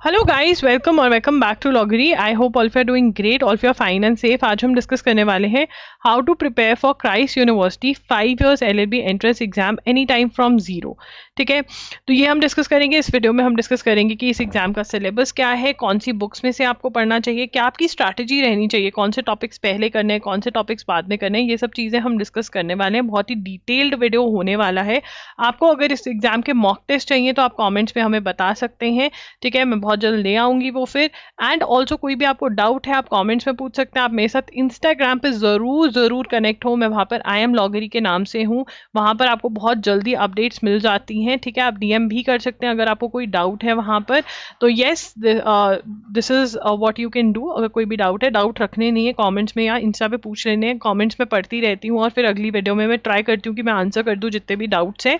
Hello guys, welcome और welcome back to लॉगरी। I hope all of you are doing great, all of you are fine and safe. आज हम discuss करने वाले हैं how to prepare for Christ University 5 years LLB entrance exam any time from zero. ठीक है, तो ये हम डिस्कस करेंगे। इस वीडियो में हम डिस्कस करेंगे कि इस एग्जाम का सिलेबस क्या है, कौन सी बुक्स में से आपको पढ़ना चाहिए, क्या आपकी स्ट्रैटेजी रहनी चाहिए, कौन से टॉपिक्स पहले करने हैं, कौन से टॉपिक्स बाद में करने हैं। ये सब चीज़ें हम डिस्कस करने वाले हैं। बहुत ही डिटेल्ड वीडियो होने वाला है। आपको अगर इस एग्जाम के मॉक टेस्ट चाहिए तो आप कॉमेंट्स में हमें बता सकते हैं। ठीक है, मैं बहुत जल्द ले आऊँगी वो फिर। एंड ऑल्सो कोई भी आपको डाउट है आप कमेंट्स में पूछ सकते हैं। आप मेरे साथ इंस्टाग्राम पे ज़रूर कनेक्ट हो। मैं वहाँ पर आई एम लॉगरी के नाम से हूँ। वहाँ पर आपको बहुत जल्दी अपडेट्स मिल जाती हैं। ठीक है, आप डीएम भी कर सकते हैं अगर आपको कोई डाउट है वहाँ पर। तो yes, this is what you can do. अगर कोई भी डाउट है, डाउट रखने नहीं है, कॉमेंट्स में या इंस्टा पे पूछ लेने हैं। कॉमेंट्स में पढ़ती रहती हूँ और फिर अगली वीडियो में मैं ट्राई करती हूँ कि मैं आंसर कर दूँ जितने भी डाउट्स हैं।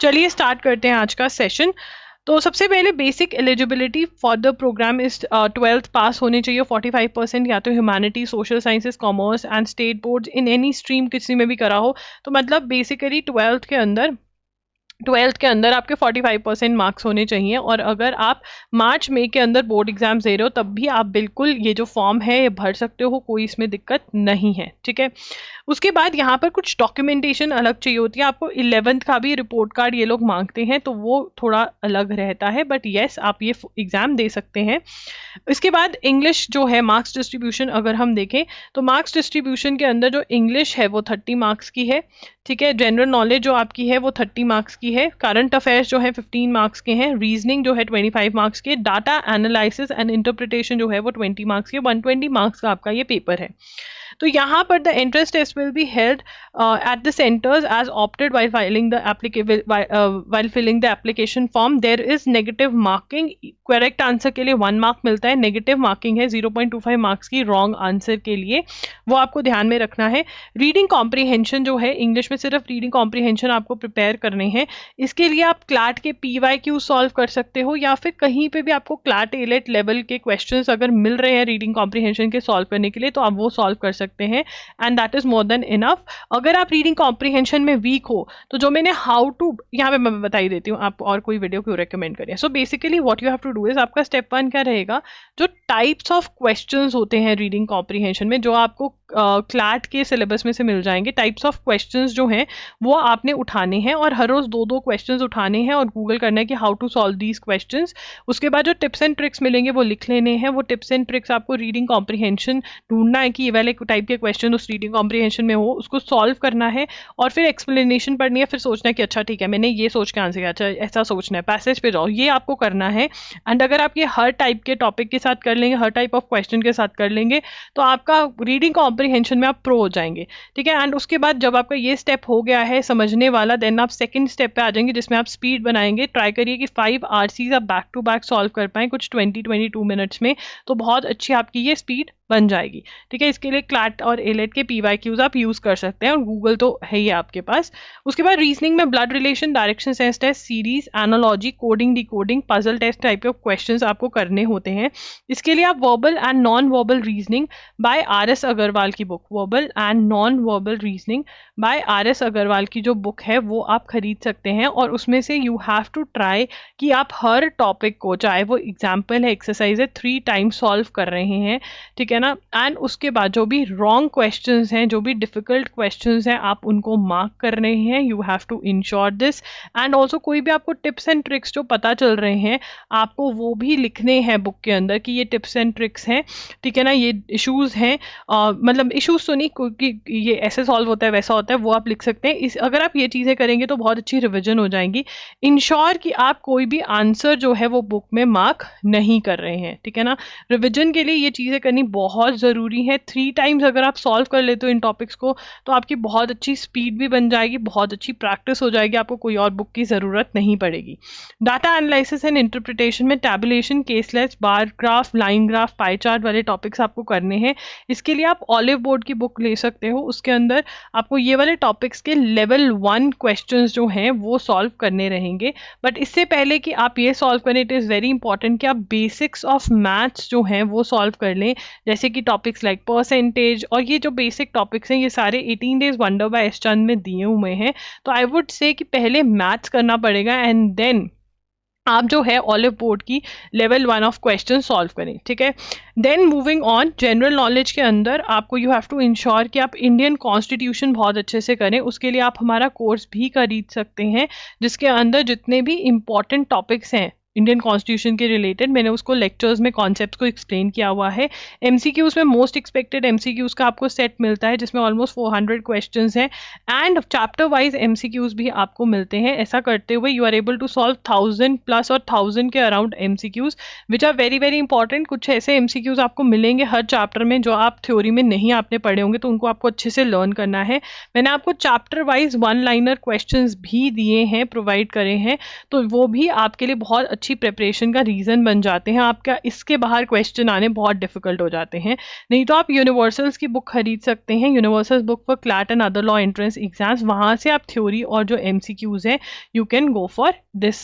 चलिए स्टार्ट करते हैं आज का सेशन। तो सबसे पहले basic eligibility for the program is 12th pass होने चाहिए 45%, या तो humanity, social sciences, commerce and state boards in any stream किसी में भी करा हो। तो मतलब बेसिकली 12th के अंदर आपके 45% मार्क्स होने चाहिए। और अगर आप मार्च मई के अंदर बोर्ड एग्जाम दे रहे हो तब भी आप बिल्कुल ये जो फॉर्म है ये भर सकते हो, कोई इसमें दिक्कत नहीं है। ठीक है, उसके बाद यहाँ पर कुछ डॉक्यूमेंटेशन अलग चाहिए होती है आपको। 11th का भी रिपोर्ट कार्ड ये लोग मांगते हैं तो वो थोड़ा अलग रहता है, बट येस आप ये एग्ज़ाम दे सकते हैं। इसके बाद इंग्लिश जो है, मार्क्स डिस्ट्रीब्यूशन अगर हम देखें तो मार्क्स डिस्ट्रीब्यूशन के अंदर जो इंग्लिश है वो 30 मार्क्स की है। ठीक है, जनरल नॉलेज जो आपकी है वो 30 मार्क्स की है। करंट अफेयर्स जो है 15 मार्क्स के हैं। रीजनिंग जो है 25 मार्क्स के। डाटा एनालिसिस एंड इंटरप्रिटेशन जो है वो 20 मार्क्स के। 120 मार्क्स का आपका ये पेपर है। तो यहाँ पर the entrance test will be held at the centres as opted while filing the while filling the application form. There is negative marking. Correct answer के लिए 1 मार्क मिलता है, नेगेटिव मार्किंग है 0.25 मार्क्स की रॉन्ग आंसर के लिए। वो आपको ध्यान में रखना है। रीडिंग कॉम्प्रीहेंशन जो है, इंग्लिश में सिर्फ रीडिंग कॉम्प्रीहेंशन आपको प्रिपेयर करने हैं। इसके लिए आप क्लैट के PYQ सॉल्व कर सकते हो, या फिर कहीं पे भी आपको क्लैट एलेट लेवल के क्वेश्चंस अगर मिल रहे हैं रीडिंग कॉम्प्रीहेंशन के सॉल्व करने के लिए तो आप वो सॉल्व कर सकते हैं, and that is more than enough. अगर आप रीडिंग कॉम्प्रीहेंशन में वीक हो तो जो मैंने हाउ टू यहाँ पे मैं बता ही देती हूँ, आप और कोई वीडियो क्यों रेकमेंड करें। So basically what you have to do is, आपका स्टेप 1 क्या रहेगा, जो टाइप्स ऑफ क्वेश्चंस होते हैं रीडिंग कॉम्प्रीहेंशन में जो आपको क्लैट के सिलेबस में से मिल जाएंगे, टाइप्स ऑफ क्वेश्चंस जो हैं वो आपने उठाने हैं और हर रोज 2-2 क्वेश्चंस उठाने हैं और गूगल करना है कि how to solve these questions. उसके बाद जो टिप्स एंड ट्रिक्स मिलेंगे वो लिख लेने हैं। वो टिप्स एंड ट्रिक्स आपको रीडिंग कॉम्प्रीहेंशन ढूंढना है कि ये वाले टाइप के क्वेश्चन उस रीडिंग कॉम्प्रीहेंशन में हो, उसको सॉल्व करना है और फिर एक्सप्लेनेशन पढ़नी है। फिर सोचना है कि अच्छा ठीक है मैंने ये सोच के आंसर किया, अच्छा ऐसा सोचना है, पैसेज पे जाओ, ये आपको करना है। एंड अगर आप ये हर टाइप के टॉपिक के साथ कर लेंगे, हर टाइप ऑफ क्वेश्चन के साथ कर लेंगे तो आपका रीडिंग कॉम्प्रीहेंशन में आप प्रो हो जाएंगे। ठीक है, एंड उसके बाद जब आपका ये स्टेप हो गया है समझने वाला, देन आप सेकंड स्टेप पे आ जाएंगे जिसमें आप स्पीड बनाएंगे। ट्राई करिए कि 5 RCs आप बैक टू बैक सॉल्व कर पाएं कुछ 20-22 मिनट्स में, तो बहुत अच्छी आपकी ये स्पीड बन जाएगी। ठीक है, इसके लिए क्लैट और एलेट के PYQs आप यूज कर सकते हैं और गूगल तो है ही आपके पास। उसके बाद रीजनिंग में blood relation, direction sense test, series, analogy, coding, decoding, puzzle test type के क्वेश्चंस आपको करने होते हैं। इसके लिए आप verbal and non verbal reasoning by RS Agarwal की book, verbal and non verbal reasoning by RS Agarwal की जो बुक है वो आप खरीद सकते हैं। और उसमें से यू हैव टू ट्राई कि आप हर टॉपिक को, चाहे वो एग्जाम्पल है, एक्सरसाइज है, 3 टाइम्स सॉल्व कर रहे हैं। ठीक है ना, एंड उसके बाद जो भी रॉन्ग क्वेश्चंस हैं, जो भी डिफिकल्ट क्वेश्चंस हैं, आप उनको मार्क कर रहे हैं। You have to ensure this. And also कोई भी आपको टिप्स एंड ट्रिक्स जो पता चल रहे हैं आपको वो भी लिखने हैं बुक के अंदर कि ये टिप्स एंड ट्रिक्स हैं। ठीक है ना, ये इश्यूज हैं, मतलब इश्यूज तो नहीं क्योंकि ये ऐसे सॉल्व होता है वैसा होता है, वो आप लिख सकते हैं। अगर आप ये चीज़ें करेंगे तो बहुत अच्छी रिविजन हो जाएंगी। इंश्योर कि आप कोई भी आंसर जो है वो बुक में मार्क नहीं कर रहे हैं। ठीक है ना, रिविजन के लिए ये चीज़ें करनी बहुत ज़रूरी है। 3 टाइम्स अगर आप सॉल्व कर लेते हो इन टॉपिक्स को तो आपकी बहुत अच्छी स्पीड भी बन जाएगी, बहुत अच्छी प्रैक्टिस हो जाएगी, आपको कोई और बुक की ज़रूरत नहीं पड़ेगी। डाटा एनालिसिस एंड इंटरप्रिटेशन में tabulation, caseless, bar graph, line graph, pie chart वाले टॉपिक्स आपको करने हैं। इसके लिए आप ऑलिव बोर्ड की बुक ले सकते हो, उसके अंदर आपको ये वाले टॉपिक्स के लेवल 1 क्वेश्चंस जो हैं वो सॉल्व करने रहेंगे। बट इससे पहले कि आप ये सॉल्व करें, इट इज़ वेरी इंपॉर्टेंट कि आप बेसिक्स ऑफ मैथ्स जो हैं वो सॉल्व कर लें, जैसे कि टॉपिक्स लाइक परसेंटेज। और ये जो बेसिक टॉपिक्स हैं ये सारे 18 डेज वंडर बाय एस चंद में दिए हुए हैं। तो आई वुड से कि पहले मैथ्स करना पड़ेगा एंड देन आप जो है ऑलिव बोर्ड की लेवल 1 ऑफ क्वेश्चन सॉल्व करें, ठीक है। Then moving on, general knowledge के अंदर आपको यू हैव टू इंश्योर कि आप इंडियन कॉन्स्टिट्यूशन बहुत अच्छे से करें। उसके लिए आप हमारा कोर्स भी खरीद सकते हैं, जिसके अंदर जितने भी इंपॉर्टेंट टॉपिक्स हैं इंडियन कॉन्स्टिट्यूशन के रिलेटेड, मैंने उसको लेक्चर्स में कॉन्सेप्ट को एक्सप्लेन किया हुआ है। एमसीक्यूज में मोस्ट एक्सपेक्टेड एमसीक्यूज का आपको सेट मिलता है, जिसमें ऑलमोस्ट 400 क्वेश्चंस हैं, एंड चैप्टर वाइज एमसीक्यूज भी आपको मिलते हैं। ऐसा करते हुए you are able to solve 1000+ और 1000 के around MCQs, which are very very important. कुछ ऐसे एमसीक्यूज आपको मिलेंगे हर चैप्टर में जो आप थ्योरी में नहीं आपने पढ़े होंगे, तो उनको आपको अच्छे से लर्न करना है। मैंने आपको चैप्टर वाइज 1-लाइनर क्वेश्चंस भी दिए हैं, प्रोवाइड करे हैं, तो वो भी आपके लिए बहुत अच्छी प्रिपरेशन का रीजन बन जाते हैं। आपका इसके बाहर क्वेश्चन आने बहुत डिफिकल्ट हो जाते हैं। नहीं तो आप यूनिवर्सल्स की बुक खरीद सकते हैं, universals book for CLAT and other law entrance exams. वहां से आप थ्योरी और जो एमसीक्यूज हैं you can go for this,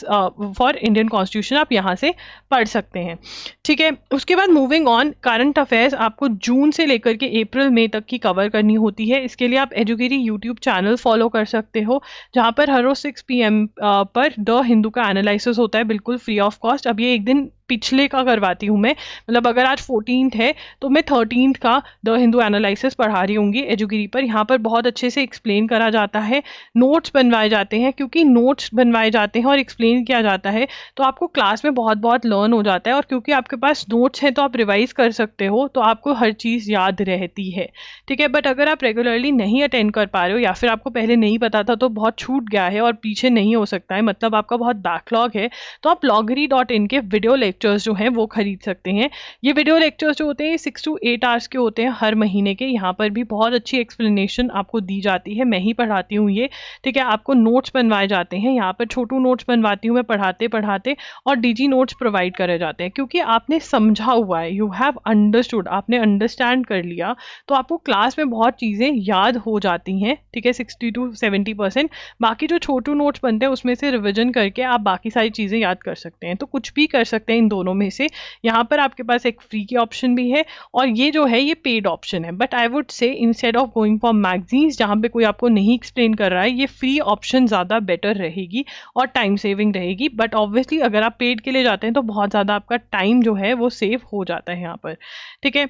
for Indian constitution आप यहाँ से पढ़ सकते हैं, ठीक है। उसके बाद मूविंग ऑन, करंट अफेयर्स आपको जून से लेकर के अप्रैल मई तक की कवर करनी होती है। इसके लिए आप एजुकेरी यूट्यूब चैनल फॉलो कर सकते हो, जहाँ पर हर रोज 6 PM पर द हिंदू का एनालिसिस होता है, बिल्कुल फ्री ऑफ कॉस्ट। अब ये एक दिन पिछले का करवाती हूँ मैं, मतलब अगर आज 14th है तो मैं 13th का द हिंदू एनालिसिस पढ़ा रही होंगी एजुगिरी पर। यहाँ पर बहुत अच्छे से एक्सप्लेन करा जाता है, नोट्स बनवाए जाते हैं, क्योंकि नोट्स बनवाए जाते हैं और एक्सप्लेन किया जाता है तो आपको क्लास में बहुत बहुत लर्न हो जाता है। और क्योंकि आपके पास नोट्स हैं तो आप रिवाइज कर सकते हो, तो आपको हर चीज़ याद रहती है, ठीक है। बट अगर आप रेगुलरली नहीं अटेंड कर पा रहे हो या फिर आपको पहले नहीं पता था तो बहुत छूट गया है और पीछे नहीं हो सकता है, मतलब आपका बहुत बैकलॉग है, तो आप loggery.in के वीडियो लेक्चर्स जो हैं वो खरीद सकते हैं। ये वीडियो लेक्चर्स जो होते हैं 6 to 8 आवर्स के होते हैं हर महीने के। यहाँ पर भी बहुत अच्छी एक्सप्लेनेशन आपको दी जाती है, मैं ही पढ़ाती हूँ ये, ठीक है। आपको नोट्स बनवाए जाते हैं, यहाँ पर छोटू नोट्स बनवाती हूँ मैं पढ़ाते पढ़ाते, और डीजी नोट्स प्रोवाइड करे जाते हैं, क्योंकि आपने समझा हुआ है, यू हैव अंडरस्टूड, आपने अंडरस्टैंड कर लिया, तो आपको क्लास में बहुत चीज़ें याद हो जाती हैं, ठीक है, 60 to 70%। बाकी जो छोटू नोट्स बनते हैं उसमें से रिविजन करके आप बाकी सारी चीज़ें याद कर सकते हैं। तो कुछ भी कर सकते हैं इन दोनों में से। यहाँ पर आपके पास एक फ्री की ऑप्शन भी है और ये जो है ये पेड ऑप्शन है, but I would say instead of going for magazines जहाँ पे कोई आपको नहीं एक्सप्लेन कर रहा है, ये फ्री ऑप्शन ज़्यादा बेटर रहेगी और टाइम सेविंग रहेगी। बट ऑब्वियसली अगर आप पेड के लिए जाते हैं तो बहुत ज़्यादा आपका टाइम जो है वो सेव हो जाता है यहाँ पर, ठीक है।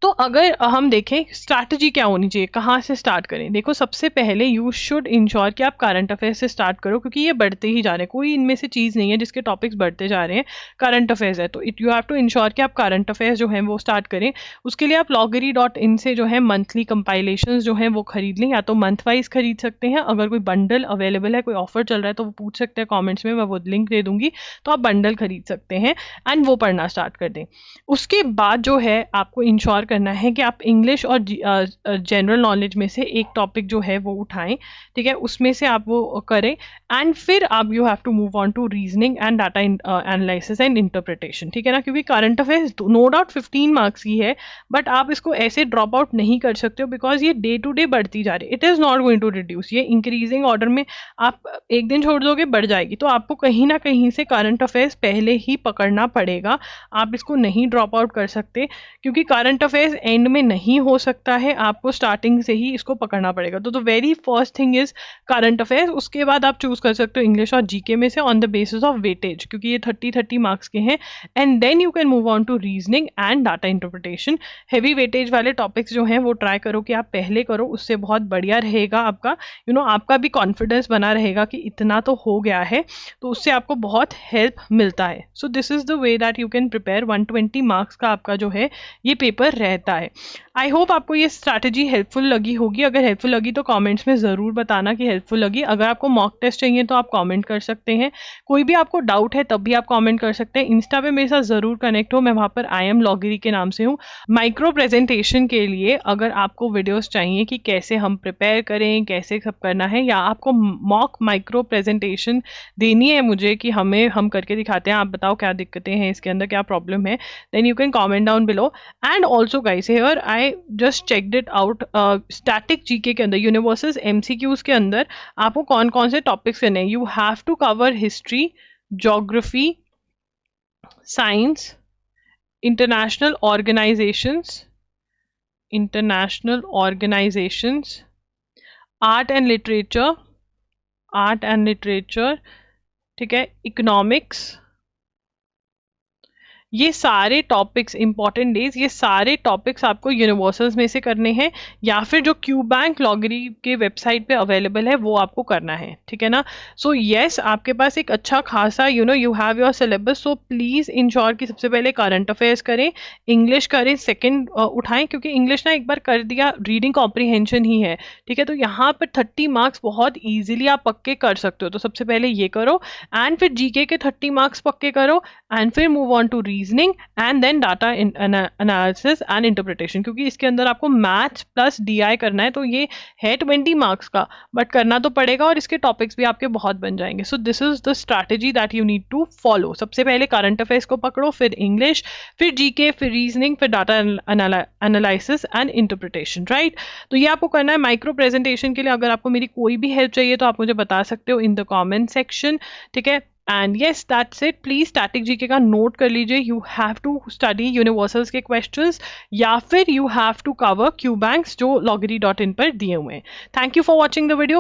तो अगर हम देखें स्ट्रैटेजी क्या होनी चाहिए, कहाँ से स्टार्ट करें, देखो सबसे पहले यू शुड इंश्योर कि आप करंट अफेयर्स से स्टार्ट करो, क्योंकि ये बढ़ते ही जा रहे हैं, कोई इनमें से चीज़ नहीं है जिसके टॉपिक्स बढ़ते जा रहे हैं, करंट अफेयर्स है, तो यू हैव टू इंश्योर कि आप करंट अफेयर्स जो हैं वो स्टार्ट करें। उसके लिए आप loggery.in से जो है मंथली कंपाइलेशन जो हैं वो खरीद लें, या तो मंथ वाइज खरीद सकते हैं, अगर कोई बंडल अवेलेबल है, कोई ऑफर चल रहा है तो वो पूछ सकते हैं कॉमेंट्स में, मैं वो लिंक दे दूंगी, तो आप बंडल खरीद सकते हैं एंड वो पढ़ना स्टार्ट कर दें। उसके बाद जो है आपको इंश्योर करना है कि आप इंग्लिश और जनरल नॉलेज में से एक टॉपिक जो है वो उठाएं, ठीक है, उसमें से आप वो करें, एंड फिर आप you have to move on to reasoning and data analysis and interpretation, ठीक है ना। क्योंकि current affairs no doubt 15 marks की है, बट आप इसको ऐसे ड्रॉप आउट नहीं कर सकते हो, बिकॉज ये डे टू डे बढ़ती जा रही है, it is not going to reduce, ये इंक्रीजिंग ऑर्डर में, आप एक दिन छोड़ दोगे बढ़ जाएगी, तो आपको कहीं ना कहीं से करंट अफेयर्स पहले ही पकड़ना पड़ेगा, आप इसको नहीं ड्रॉप आउट कर सकते, क्योंकि करंट अफेयर्स एंड में नहीं हो सकता है, आपको स्टार्टिंग से ही इसको पकड़ना पड़ेगा। तो very first thing is current affairs. उसके बाद आप चूज कर सकते हो इंग्लिश और जीके में से on the basis of weightage, क्योंकि ये 30-30 मार्क्स के हैं, and then you can move on to reasoning and data interpretation. Heavy weightage वाले टॉपिक्स जो हैं वो ट्राई करो कि आप पहले करो, उससे बहुत बढ़िया रहेगा आपका, आपका भी कॉन्फिडेंस बना रहेगा कि इतना तो हो गया है, तो उससे आपको बहुत हेल्प मिलता है। सो this is the way that you can prepare. 120 marks का आपका जो है ये पेपर रहता है। आई होप आपको ये स्ट्रैटेजी हेल्पफुल लगी होगी, अगर हेल्पफुल लगी तो कमेंट्स में ज़रूर बताना कि हेल्पफुल लगी। अगर आपको मॉक टेस्ट चाहिए तो आप कमेंट कर सकते हैं, कोई भी आपको डाउट है तब भी आप कमेंट कर सकते हैं। इंस्टा पे मेरे साथ ज़रूर कनेक्ट हो, मैं वहाँ पर आई एम लॉगेरी के नाम से हूँ। माइक्रो प्रेजेंटेशन के लिए अगर आपको वीडियोज़ चाहिए कि कैसे हम प्रिपेयर करें, कैसे सब करना है, या आपको मॉक माइक्रो प्रेजेंटेशन देनी है मुझे कि हम करके दिखाते हैं, आप बताओ क्या दिक्कतें हैं इसके अंदर, क्या प्रॉब्लम है, then you can comment down below. And also guys here I just checked it out, static GK के अंदर यूनिवर्सल्स एमसीक्यूज के अंदर आपको कौन कौन से टॉपिक्स करने हैं। You have to cover history, geography, science, international organisations, art and literature, ठीक है, इकोनॉमिक्स, ये सारे टॉपिक्स, इंपॉर्टेंट डेज, ये सारे टॉपिक्स आपको यूनिवर्सल्स में से करने हैं या फिर जो क्यू बैंक लॉगरी के वेबसाइट पे अवेलेबल है वो आपको करना है, ठीक है ना। सो यस, आपके पास एक अच्छा खासा you have your syllabus, so please ensure कि सबसे पहले करंट अफेयर्स करें, इंग्लिश करें, सेकेंड उठाएं, क्योंकि इंग्लिश ना एक बार कर दिया रीडिंग कॉम्प्रीहेंशन ही है, ठीक है। तो यहाँ पर 30 मार्क्स बहुत ईजिली आप पक्के कर सकते हो, तो सबसे पहले ये करो, एंड फिर जीके के 30 मार्क्स पक्के करो, एंड फिर move on to reasoning and then data analysis and interpretation, क्योंकि इसके अंदर आपको मैथ्स प्लस डीआई करना है, तो ये है 20 मार्क्स का, बट करना तो पड़ेगा और इसके टॉपिक्स भी आपके बहुत बन जाएंगे। So this is the strategy that you need to follow. सबसे पहले करंट अफेयर्स को पकड़ो, फिर इंग्लिश, फिर जीके, फिर रीजनिंग, फिर data analysis and interpretation, right. तो ये आपको करना है। माइक्रो प्रेजेंटेशन के लिए अगर आपको मेरी कोई भी हेल्प चाहिए तो आप मुझे बता सकते हो इन द कॉमेंट सेक्शन, ठीक है। And yes, that's it. Please static GK का नोट कर लीजिए, you have to study universals के क्वेश्चंस या फिर you have to cover Q banks जो loggery.in पर दिए हुए हैं। Thank you for watching the video.